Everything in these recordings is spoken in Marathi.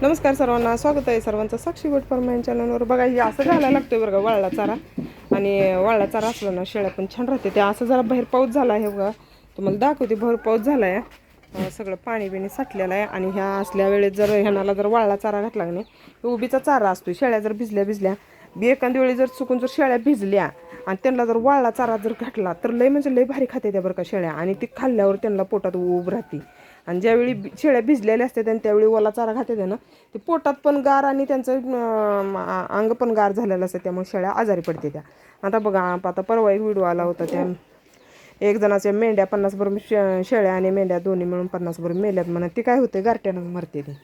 नमस्कार सर्वांना, स्वागत आहे सर्वांचं साक्षी गोट फार्म चॅनलवर. बघा हे असं घालायला लागतोय बरं का वाळला चारा. आणि वाळला चारा असला ना शेळ्या पण छान राहते. ते असं जरा बाहेर पाऊस झाला आहे बघा, तुम्हाला दाखवते. भर पाऊस झाला आहे, सगळं पाणी बिणी साठलेलं आहे. आणि ह्या असल्या वेळेत जर ह्यानाला जर वाळला चारा घातला नाही, उभीचा चारा असतो. शेळ्या जर भिजल्या बी एखाद्या वेळी जर चुकून जर शेळ्या भिजल्या आणि त्यांना जर वाळला चारा जर घातला तर लय म्हणजे लय भारी खाते त्या बरं का शेळ्या. आणि ती खाल्ल्यावर त्यांना पोटात ऊब राहते. आणि ज्यावेळी शेळ्या भिजलेल्या असतात आणि त्यावेळी ओला चारा खाते ना, ते पोटात पण गार आणि त्यांचं अंग पण गार झालेलं असतं, त्यामुळे शेळ्या आजारी पडते त्या. आता बघा, आता परवा एक व्हिडिओ आला होता, त्या एक जणाच्या मेंढ्या 50 बरोबर शेळ्या आणि मेंढ्या दोन्ही मिळून 50 बरोबर मेल्यात म्हणा. ती काय होते, गारट्यानं मरते ती.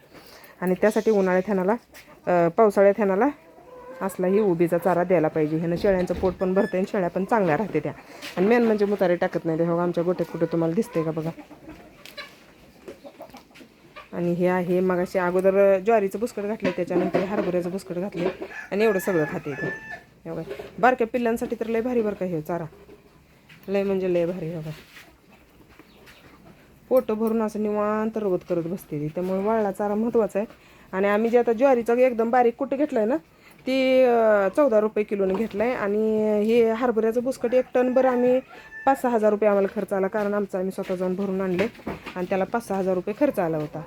आणि त्यासाठी उन्हाळ्यात ह्यानाला पावसाळ्यात ह्यानाला असला ही उभीचा चारा द्यायला पाहिजे. ह्यानं शेळ्यांचं पोट पण भरते आणि शेळ्या पण चांगल्या राहते त्या. आणि मेन म्हणजे मुतारे टाकत नाही ते. हो, आमच्या गोट्यात कुठे तुम्हाला दिसते का बघा. आणि हे आहे मगाशी अगोदर ज्वारीचं बुसकट घातलं, त्याच्यानंतर हरभऱ्याचं बुसकट घातले आणि एवढं सगळं खाते ते. एवढं बारक्या पिल्लांसाठी तर लय भारी बरं का हे चारा, लय म्हणजे लय भारी. बघा, पोट भरून असं निवांत रवत करत बसते ती. त्यामुळे वाळला चारा महत्त्वाचा आहे. आणि आम्ही जे आता ज्वारीचं एकदम बारीक कुठं घेतलं आहे ना, ती 14 रुपये किलोने घेतलं आहे. आणि हे हरभऱ्याचं बुसकट 1 टनभर आम्ही 5-6 हजार रुपये आम्हाला खर्च आला, कारण आमचं आम्ही स्वतः जाऊन भरून आणले आणि त्याला 5-6 हजार रुपये खर्च आला होता.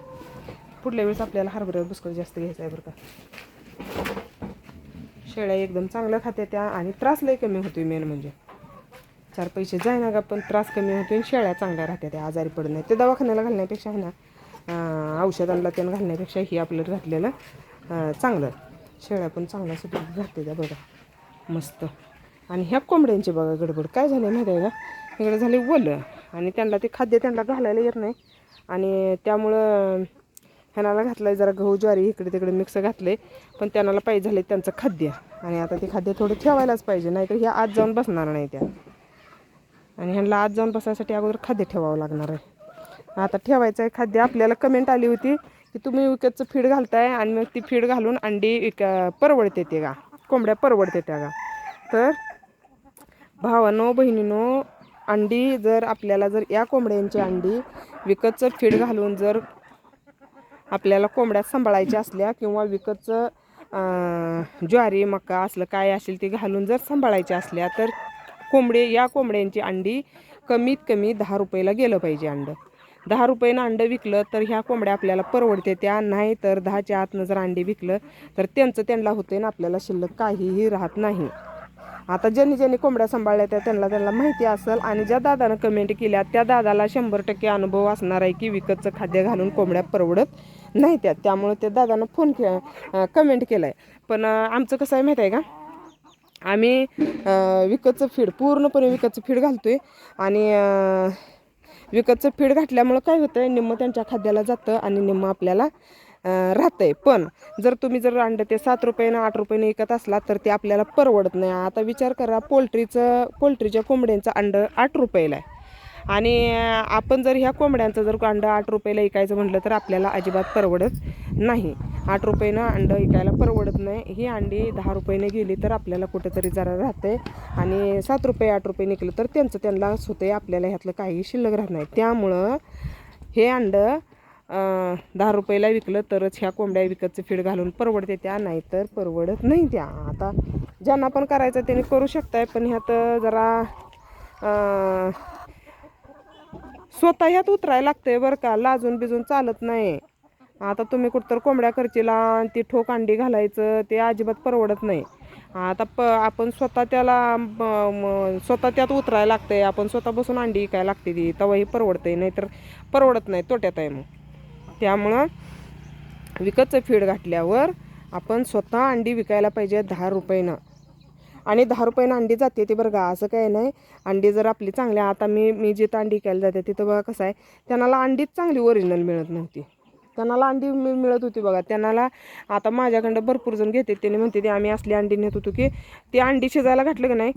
पुढल्या वेळेस आपल्याला हरभऱ्याचं बुसकट जास्त घ्यायचं आहे बरं का. शेळ्या एकदम चांगलं खात्या त्या आणि त्रास लय कमी होतोय. मेन म्हणजे 4 पैसे जाईना का, पण त्रास कमी होतोय. शेळ्या चांगल्या राहत्या, त्या आजारी पडत नाही. ते दवाखान्याला घालण्यापेक्षा आहे ना, औषधांना त्यानं घालण्यापेक्षा ही आपलं घातलेलं चांगलं. शेळ्या पण चांगल्या सुटत घालते त्या बघा, मस्त. आणि ह्या कोंबड्यांची बघा गडबड काय झाली माहिती आहे का, इकडे झाले वलं आणि त्यांना ते खाद्य त्यांना घालायला येत नाही. आणि त्यामुळं ह्यानाला घातलं आहे जरा गहू ज्वारी इकडे तिकडे मिक्स घातलं आहे, पण त्यांना पाहिजे झाले त्यांचं खाद्य. आणि आता ते खाद्य थोडं ठेवायलाच पाहिजे, नाहीतर ह्या आत जाऊन बसणार नाही त्या. आणि ह्यांना आत जाऊन बसायसाठी अगोदर खाद्य ठेवावं लागणार आहे. आता ठेवायचं आहे खाद्य. आपल्याला कमेंट आली होती की तुम्ही विकतचं फीड घालताय आणि मग ती फीड घालून अंडी परवडते ते का, कोंबड्या परवडते त्या का. तर भावांनो बहिणींनो, अंडी जर आपल्याला जर या कोंबड्यांची अंडी विकतचं फीड घालून जर आपल्याला कोंबड्या सांभाळायच्या असल्या, किंवा विकतचं ज्वारी मका असलं काय असेल ते घालून जर सांभाळायच्या असल्या, तर या कोंबड्यांची अंडी कमीत कमी 10 रुपयाला गेलं पाहिजे अंडं. 10 रुपयानं अंडं विकलं तर ह्या कोंबड्या आपल्याला परवडते त्या. नाही तर 10च्या आतनं जर अंडी विकलं तर त्यांना होते ना, आपल्याला शिल्लक काहीही राहत नाही. आता ज्यांनी कोंबड्या सांभाळल्या त्या त्यांना माहिती असेल. आणि ज्या दादानं कमेंट केल्या त्या दादाला 100% अनुभव असणार आहे की विकतचं खाद्य घालून कोंबड्या परवडत नाही त्या. त्यामुळे त्या दादानं कमेंट केलं आहे. पण आमचं कसं आहे माहीत आहे का, आम्ही विकतचं फीड पूर्णपणे विकतचं फीड घालतोय. आणि विकतचं फीड घातल्यामुळं काय होतं आहे, निम्मं त्यांच्या खाद्याला जातं आणि निम्मं आपल्याला राहतं आहे. पण जर तुम्ही जर अंडं ते 7 रुपयानं 8 रुपयानं विकत असला तर ते आपल्याला परवडत नाही. आता विचार करा, पोल्ट्रीच्या कोंबड्यांचं अंडं 8 रुपयाला आहे. आणि आपण जर ह्या कोंबड्यांचं जर अंडं 8 रुपयाला विकायचं म्हटलं तर आपल्याला अजिबात परवडत नाही. 8 रुपयानं अंडं विकायला परवडत नाही. ही अंडी 10 रुपयाने गेली तर आपल्याला कुठेतरी जरा राहते. आणि 7 रुपये 8 रुपये निघलं तर त्यांना होते, आपल्याला ह्यातलं काही शिल्लक राहत नाही. त्यामुळं हे अंडं 10 रुपयाला विकलं तरच ह्या कोंबड्या विकतचं फीड घालून परवडते त्या, नाही तर परवडत नाही त्या. आता ज्यांना पण करायचं त्यांनी करू शकताय, पण ह्यात जरा स्वतः ह्यात उतरायला लागतंय बरं का, लाजून बिजून चालत नाही. आता तुम्ही कुठं तर कोंबड्या करचीला आणि ती ठोक अंडी घालायचं ते अजिबात परवडत नाही. आता आपण स्वतः स्वतः त्यात उतरायला लागतंय. आपण स्वतः बसून अंडी विकायला लागते ती, तेव्हाही परवडतंय, नाही तर परवडत नाही, तोट्यात आहे. मग त्यामुळं विकतचं फीड घातल्यावर आपण स्वतः अंडी विकायला पाहिजे 10 रुपयानं. आणि 10 रुपयानं अंडी जाते ते बरं का, असं काय नाही. अंडी जर आपली चांगल्या, आता मी जिथं अंडी विकायला जाते तिथं बघा कसं आहे, त्यांना अंडीच चांगली ओरिजिनल मिळत नव्हती. त्यांना अंडी मिळत होती बघा. त्यांना आता माझ्याकडं भरपूर जण घेते, त्याने म्हणते ते आम्ही असली अंडी नेत होतो की ते अंडी शिजायला घातलं की नाही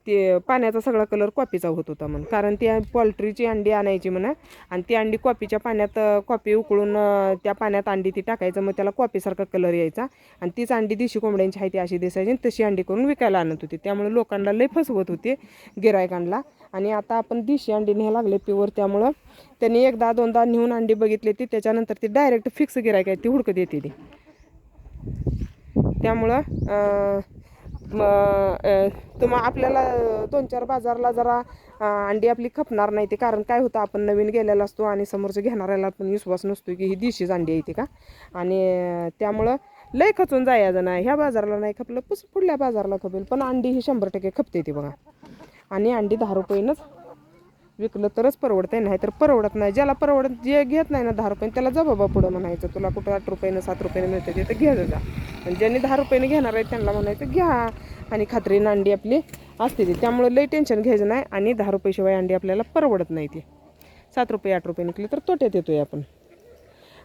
ते पाण्याचा सगळा कलर कॉपीचा होत होता म्हणून. कारण ती पोल्ट्रीची अंडी आणायची म्हणा, आणि ती अंडी कॉपीच्या पाण्यात कॉपी उकळून त्या पाण्यात अंडी ती टाकायचं, मग त्याला कॉपीसारखा कलर यायचा. आणि तीच अंडी देशी कोंबड्यांची आहे ती अशी दिसायची, तशी अंडी करून विकायला आणत होती. त्यामुळे लोकांना लय फसवत होते गिरायकांना. आणि आता आपण देशी अंडी न्यायला लागले प्युअर, त्यामुळं त्यांनी 1-2दा नेऊन अंडी बघितली ती त्याच्यानंतर ती डायरेक्ट फिक्स गिरायक आहे ती हुडकत येते ती. त्यामुळं आपल्याला 2-4 बाजारला जरा अंडी आपली खपणार नाही ते, कारण काय होतं आपण नवीन गेलेला असतो आणि समोरचं घेणाऱ्याला पण विश्वास नसतो की ही देशीच अंडी येते का. आणि त्यामुळं लय खचून जायचं नाही, ह्या बाजाराला नाही खपलं पुढल्या बाजाराला खपेल, पण अंडी ही 100% खपते ती बघा. आणि अंडी 10 रुपयेनंच विकलं तरच परवडतंय, नाही तर परवडत नाही. ज्याला परवडत, जे घेत नाही ना 10 रुपये त्याला जा बाबा पुढं म्हणायचं, तुला कुठं 8 रुपयानं 7 रुपयानं मिळतं ते तर घ्या जा. आणि ज्यांनी 10 रुपयाने घेणार आहे त्यांना म्हणायचं घ्या, आणि खात्रीनं अंडी आपली असते ती. त्यामुळे लई टेन्शन घ्यायचं नाही. आणि 10 रुपयेशिवाय अंडी आपल्याला परवडत नाही ती. 7 रुपये 8 रुपये निघले तर तोट्यात येतोय आपण.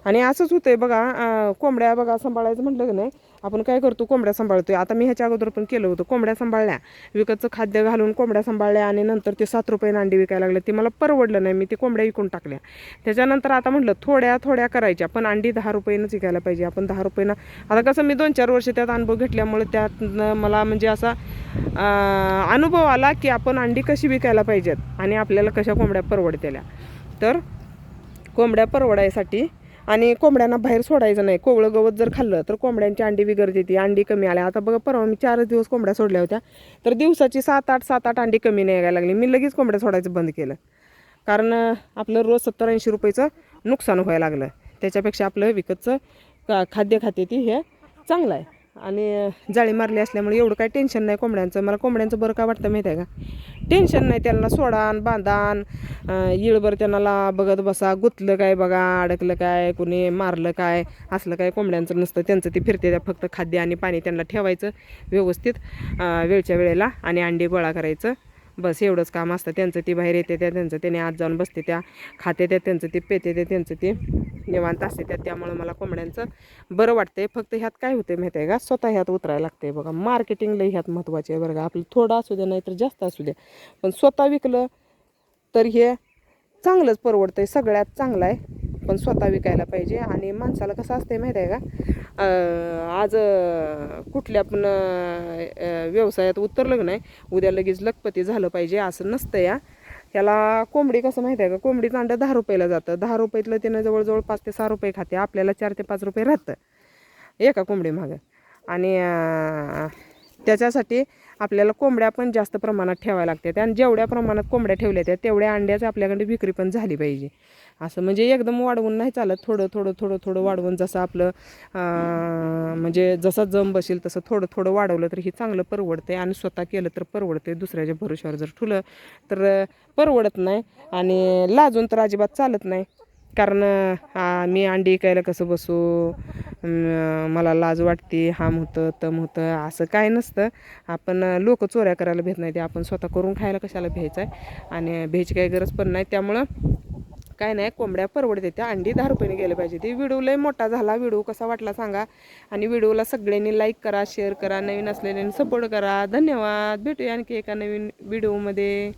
आणि असंच होतंय बघा, कोंबड्या बघा सांभाळायचं म्हटलं की नाही, आपण काय करतो कोंबड्या सांभाळतोय. आता मी ह्याच्या अगोदर पण केलं होतं, कोंबड्या सांभाळल्या, विकतचं खाद्य घालून कोंबड्या सांभाळल्या, आणि नंतर ते 7 रुपयानं अंडी विकायला लागले. ते मला परवडलं नाही, मी ते कोंबड्या विकून टाकल्या. त्याच्यानंतर आता म्हटलं थोड्या थोड्या करायच्या, पण अंडी 10 रुपयानंच विकायला पाहिजे. आपण 10 रुपयानं, आता कसं मी 2-4 वर्ष त्यात अनुभव घेतल्यामुळे त्यात मला म्हणजे असा अनुभव आला की आपण अंडी कशी विकायला पाहिजेत आणि आपल्याला कशा कोंबड्या परवडतेल्या. तर कोंबड्या परवडायसाठी आणि कोंबड्यांना बाहेर सोडायचं नाही. कोवळं गवत जर खाल्लं तर कोंबड्यांची अंडी बिघडते, ती अंडी कमी आल्या. आता बघा परवा मी 4 दिवस कोंबड्या सोडल्या होत्या, तर दिवसाची 7-8 अंडी कमी नाही यायला लागली. मी लगेच कोंबड्या सोडायचं बंद केलं, कारण आपलं रोज 70-80 रुपयाचं नुकसान व्हायला लागलं. त्याच्यापेक्षा आपलं विकतचं खाद्य खाते ती हे चांगलं आहे. आणि जाळी मारली असल्यामुळे एवढं काही टेन्शन नाही कोंबड्यांचं. मला कोंबड्यांचं बरं काय वाटतं माहिती आहे का, टेन्शन नाही. त्यांना सोडान बांधान, येळभर त्यांना बघत बसा, गुतलं काय बघा, अडकलं काय, कुणी मारलं काय, असलं काय कोंबड्यांचं नसतं. त्यांचं ती फिरते त्या, फक्त खाद्य आणि पाणी त्यांना ठेवायचं व्यवस्थित वेळच्या वेळेला, आणि अंडी गोळा करायचं, बस एवढंच काम असतं त्यांचं. ती बाहेर येते त्या, त्यांचं त्याने आत जाऊन बसते त्या, खाते त्या, त्यांचं ते पेते ते, त्यांचं ते निवांत असते त्या. त्यामुळं मला कोंबड्यांचं बरं वाटतंय. फक्त ह्यात काय होते माहिती आहे का, स्वतः ह्यात उतरायला लागते बघा. मार्केटिंग लई ह्यात महत्त्वाचे आहे बरं का. आपलं थोडं असू द्या नाही तर जास्त असू द्या, पण स्वतः विकलं तर हे चांगलंच परवडतंय, सगळ्यात चांगलं आहे. पण स्वतः विकायला पाहिजे. आणि माणसाला कसं असतंय माहिती आहे का, आज कुठल्या पण व्यवसायात उतरलं नाही उद्या लगेच लखपती झालं पाहिजे असं नसतं या. ह्याला कोंबडी कसं माहिती आहे का, कोंबडीचं अंडं 10 रुपयाला जातं. 10 रुपयातलं तिनं जवळजवळ 5 ते 6 रुपये खाते. आपल्याला 4 ते 5 रुपये राहतं एका कोंबडी मागं. आणि त्याच्यासाठी आपल्याला कोंबड्या पण जास्त प्रमाणात ठेवायला लागतात. आणि जेवढ्या प्रमाणात कोंबड्या ठेवल्या त्या तेवढ्या अंड्याचं आपल्याकडे विक्री पण झाली पाहिजे. असं म्हणजे एकदम वाढवून नाही चालत, थोडं थोडं थोडं थोडं वाढवून, जसं आपलं म्हणजे जसं जम बसेल तसं थोडं थोडं वाढवलं तर हे चांगलं परवडते. आणि स्वतः केलं तर परवडते, दुसऱ्याच्या भरोश्यावर जर ठुलं तर परवडत नाही. आणि लाजून तर अजिबात चालत नाही, कारण मी अंडी विकायला कसं बसू, मला लाज वाटते, हाम होतं तम होतं, असं काय नसतं. आपण लोक चोऱ्या करायला भेट नाही, ते आपण स्वतः करून खायला कशाला भ्यायचं आहे, आणि भ्यायची काही गरज पण नाही. त्यामुळं काय नाही, कोंबड्या परवडते त्या. अंडी 10 रुपयाने गेले पाहिजे. ते व्हिडिओ लय मोठा झाला, व्हिडिओ कसा वाटला सांगा. आणि व्हिडिओला सगळ्यांनी लाईक करा, शेअर करा, नवीन असलेल्यांनी सपोर्ट करा. धन्यवाद. भेटूया आणखी एका नवीन व्हिडिओमध्ये.